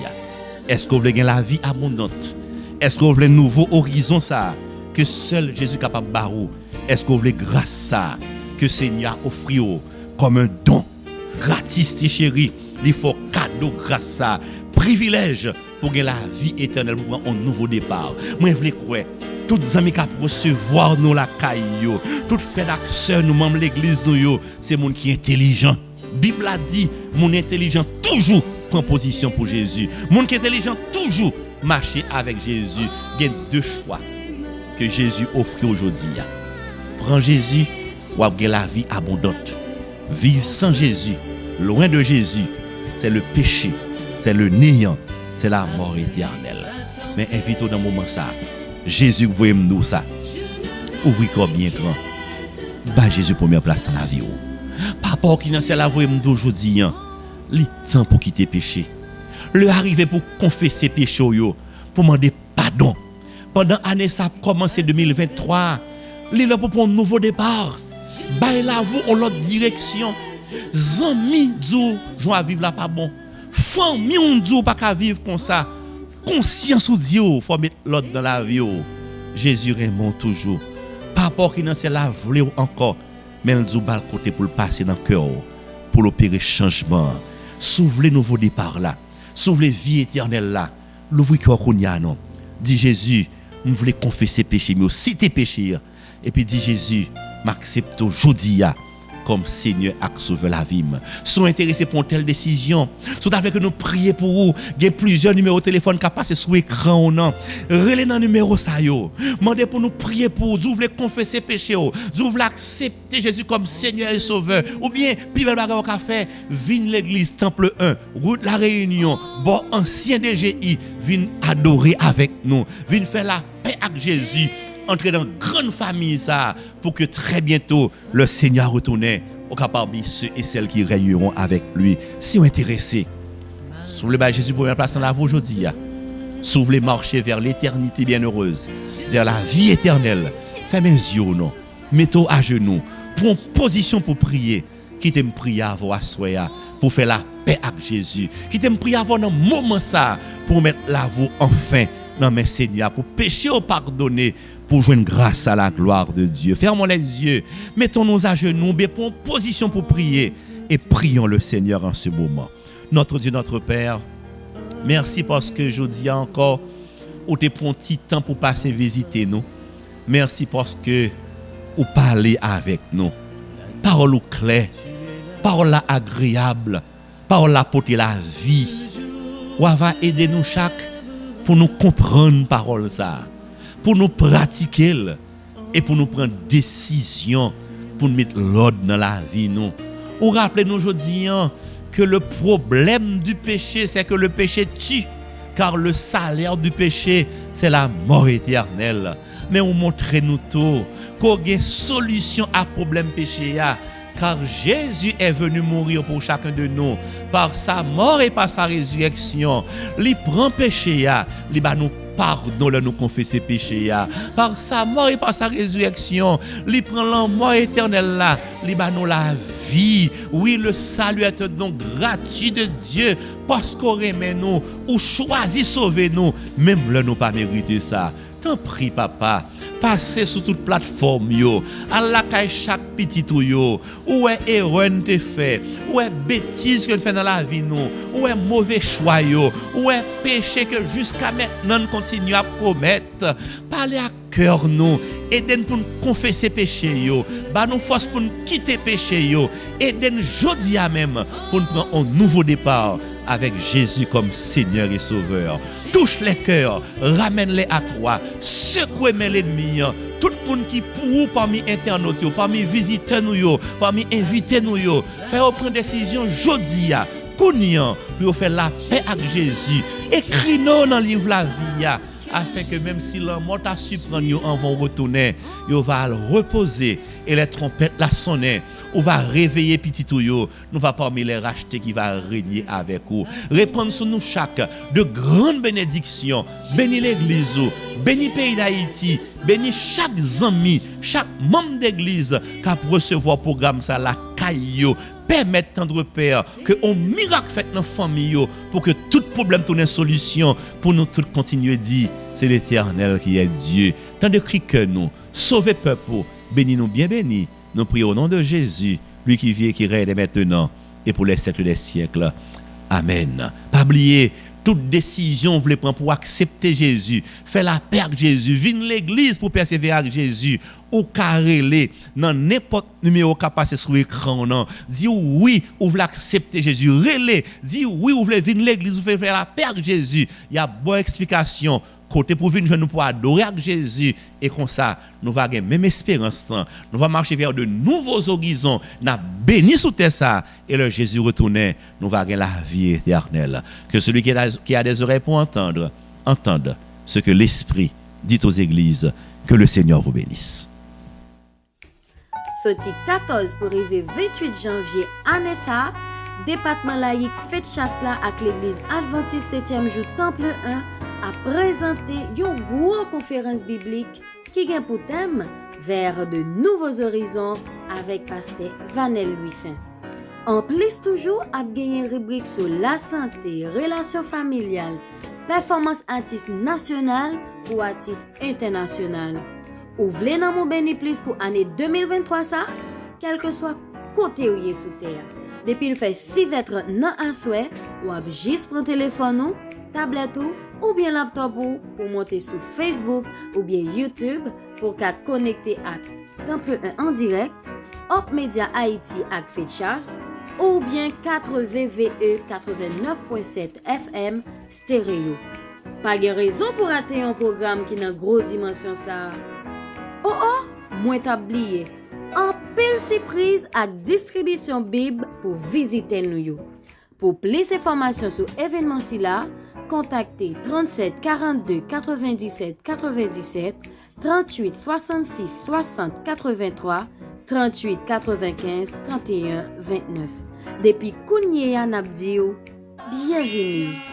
Est-ce que vous voulez la vie abondante? Est-ce que vous voulez un nouveau horizon ça que seul Jésus est capable de barrer? Est-ce que vous voulez grâce ça que Seigneur offre comme un don gratis, chéri? Il faut cadeau grâce ça, privilège pour gagner la vie éternelle, pour prendre un nouveau départ. Moi je veux croire toutes les amis qui recevoir nous la caillou, toutes frères et sœurs nous membres l'église nous c'est monde qui est intelligent. Bible a dit mon intelligent toujours prend position pour Jésus. Monde qui est intelligent toujours marcher avec Jésus. Il y a deux choix que Jésus offre aujourd'hui. Prends Jésus ou avoir la vie abondante. Vivre sans Jésus, loin de Jésus, c'est le péché, c'est le néant, c'est la mort éternelle. Mais invite-toi dans le moment ça. Jésus, vous voyez nous ça. Ouvrez corps bien grand. Bah Jésus première place dans la vie. Papa qui dans la voie d'aujourd'hui, le temps pour quitter péché. Le arriver pour confesser péché pour demander pardon. Pendant l'année ça a commencé 2023, il est pour prendre un nouveau départ. Bah la vous en l'autre direction. Zami dou joie vivre là pas bon. Famille on dou pas qu'à vivre comme ça. Conscience ou Dieu, faut mettre l'autre dans la vie. Jésus remonte toujours. Papa qui dans la voulait encore, mais il dit bal côté pour le passer dans le cœur, pour l'opérer changement. S'ouvre nouveau départ là, s'ouvre vie éternelle là. L'ouvrir cœur qu'on y a non. Dit Jésus, je voulais confesser péché, mais aussi tes péchés. Et puis dit Jésus, m'accepte aujourd'hui comme Seigneur et sauveur la vie. Sont intéressés pour une telle décision. Sont avec nous prier pour vous. Il y a plusieurs numéros de téléphone qui passent sur l'écran. Relez dans le numéro ça yo. Mandez pour nous prier pour vous. Vous voulez confesser péché. Vous voulez accepter Jésus comme Seigneur et sauveur. Ou bien, puis vous avez fait, viens l'église Temple 1, route la Réunion, bon ancien DGI, viens adorer avec nous. Viens faire la paix avec Jésus. Entrer dans une grande famille ça pour que très bientôt le Seigneur retourne au capable ceux et celles qui régneront avec lui. Si vous êtes intéressés, si vous voulez Jésus pour une place dans la vie aujourd'hui, si vous voulez marcher vers l'éternité bienheureuse, vers la vie éternelle, fermez les yeux, non. Mettez-vous à genoux, prenez position pour prier. Quittez me prier à vous asseoir pour faire la paix avec Jésus. Quittez me prier avant un moment ça pour mettre la vous enfin dans mes Seigneurs, pour pécher ou pardonner, pour joindre grâce à la gloire de Dieu. Fermons les yeux, mettons-nous à genoux, prenons position pour prier et prions le Seigneur en ce moment. Notre Dieu, notre Père, merci parce que je dis encore, vous te prenez un petit temps pour passer visiter nous. Merci parce que vous parlez avec nous. Parole claire, parole agréable, parole porter la vie. Ou va aider nous chaque pour nous comprendre parole ça, pour nous pratiquer et pour nous prendre décision pour nous mettre l'ordre dans la vie nous. Ou rappelez-nous aujourd'hui que le problème du péché c'est que le péché tue, car le salaire du péché c'est la mort éternelle. Mais vous montrez-nous tout qu'on a une solution à problème péché car Jésus est venu mourir pour chacun de nous par sa mort et par sa résurrection. Il prend péché il va nous pardon de nous confesser péché par sa mort et par sa résurrection. Il prend la mort éternelle là, il va nous la vie. Oui, le salut est un don gratuit de Dieu parce qu'on remet nous ou choisit sauver nous même là nous pas mérité ça. T'en prie papa, passez sur toute plateforme yo, à la caille chaque petit tout yo, où est erreur te fait, où est bêtise que fait dans la vie nous, où est mauvais choix yo, où est péché que jusqu'à maintenant nous continuons à commettre. Parlez à cœur nous, aidez-nous pour nous confesser péché yo, bah nous force pour nous quitter péché yo, aidez-nous jodi à même pour nous prendre un nouveau départ avec Jésus comme Seigneur et Sauveur. Touche les cœurs, ramène-les à toi, secoue l'ennemi. Tout le monde qui pour parmi internautes, parmi visiteurs nous, parmi invités nous, faire prendre décision jodi a, kounyan, pour faire la paix avec Jésus. Écris-nous dans le livre la vie afin que même si la mort a surpris nous en vont retourner, yo va reposer et les trompettes la sonner, on va réveiller petit tout yo, nous va parmi les racheter qui va régner avec vous. Répondre sur nous chaque de grandes bénédictions, bénis l'église, bénis le pays d'Haïti, bénis chaque ami, chaque membre d'église qui a recevoir programme ça la caillou. permettre, tendre Père, que un miracle fait dans la famille, pour que tout problème tourne en solution, pour nous tous continuer à dire, c'est l'Éternel qui est Dieu. Tant de cris que nous, sauvez peuple, bénis-nous bien bénis. Nous prions au nom de Jésus, lui qui vit et qui règne maintenant et pour les siècles des siècles. Amen. Pas oublier, toute décision vous voulez prendre pour accepter Jésus, faire la paix avec Jésus, venir l'église pour persévérer avec Jésus, ou carrelé dans n'importe numéro qui passe sur l'écran, dis oui, vous voulez accepter Jésus, relais, dis oui, vous voulez venir l'église, vous voulez faire la paix avec Jésus. Il y a bonne explication. Côté pour venir nous pour adorer avec Jésus et comme ça nous va avoir même espérance, nous va marcher vers de nouveaux horizons, n'a béni sous terre ça et le Jésus retourné, nous va avoir la vie éternelle. Que celui qui a des oreilles pour entendre, entende ce que l'Esprit dit aux églises. Que le Seigneur vous bénisse. Sorti 14 pour arriver 28 janvier à Netha, département laïque fête chasse là avec l'église Adventiste 7e jour Temple 1 a présenté une grosse conférence biblique qui a pour thème vers de nouveaux horizons avec pasteur Vanel Louis-Saint. En plus toujours a gagné rubrique sur la santé, relations familiales, performance artiste nationale ou artiste international. Ou voulez nan mon béni plus pour année 2023 ça, quel que soit côté où y est sous terre. Depuis il fait 6h30 nan an souhait, ou ap juste prendre téléphone tablette ou bien laptop pour monter sur Facebook ou bien YouTube pour qu'à connecter à Temple 1 en direct, Hop Media Haïti ak Fête Chasse ou bien 4VVE 89.7 FM stéréo. Pas de raison pour rater un programme qui n'a gros dimension ça. Oh, moins tablier. En pile surprise avec distribution Bible pour visiter nous. Pour plus d'informations sur l'événement là, contactez 37 42 97 97 38 66 60 83 38 95 31 29. Depuis Kounye Nabdio, bienvenue.